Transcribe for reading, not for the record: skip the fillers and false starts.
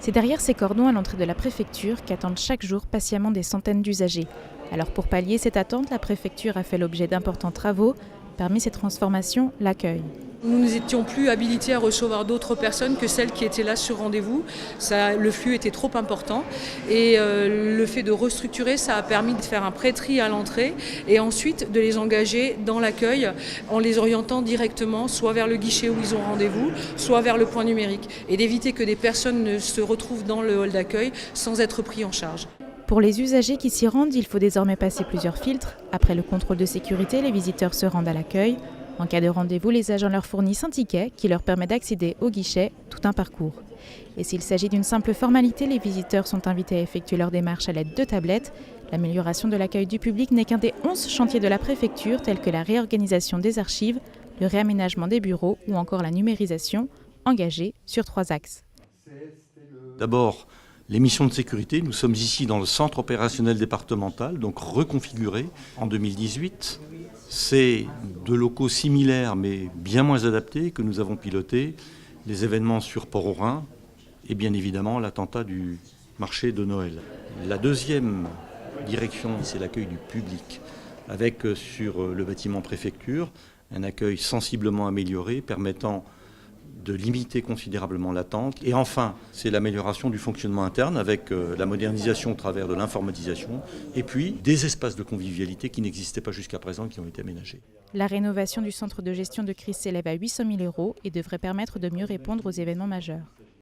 C'est derrière ces cordons à l'entrée de la préfecture qu'attendent chaque jour patiemment des centaines d'usagers. Alors pour pallier cette attente, la préfecture a fait l'objet d'importants travaux. Parmi ces transformations, l'accueil. Nous n'étions plus habilités à recevoir d'autres personnes que celles qui étaient là sur rendez-vous. Le flux était trop important et le fait de restructurer, ça a permis de faire un pré-tri à l'entrée et ensuite de les engager dans l'accueil en les orientant directement soit vers le guichet où ils ont rendez-vous, soit vers le point numérique et d'éviter que des personnes ne se retrouvent dans le hall d'accueil sans être pris en charge. Pour les usagers qui s'y rendent, il faut désormais passer plusieurs filtres. Après le contrôle de sécurité, les visiteurs se rendent à l'accueil. En cas de rendez-vous, les agents leur fournissent un ticket qui leur permet d'accéder au guichet, tout un parcours. Et s'il s'agit d'une simple formalité, les visiteurs sont invités à effectuer leur démarche à l'aide de tablettes. L'amélioration de l'accueil du public n'est qu'un des 11 chantiers de la préfecture, tels que la réorganisation des archives, le réaménagement des bureaux ou encore la numérisation, engagée sur 3 axes. D'abord, les missions de sécurité. Nous sommes ici dans le centre opérationnel départemental, donc reconfiguré en 2018. C'est de locaux similaires mais bien moins adaptés que nous avons pilotés. Les événements sur Port-au-Rhin et bien évidemment l'attentat du marché de Noël. La deuxième direction, c'est l'accueil du public, avec sur le bâtiment préfecture un accueil sensiblement amélioré permettant de limiter considérablement l'attente. Et enfin, c'est l'amélioration du fonctionnement interne avec la modernisation au travers de l'informatisation et puis des espaces de convivialité qui n'existaient pas jusqu'à présent et qui ont été aménagés. La rénovation du centre de gestion de crise s'élève à 800 000 € et devrait permettre de mieux répondre aux événements majeurs.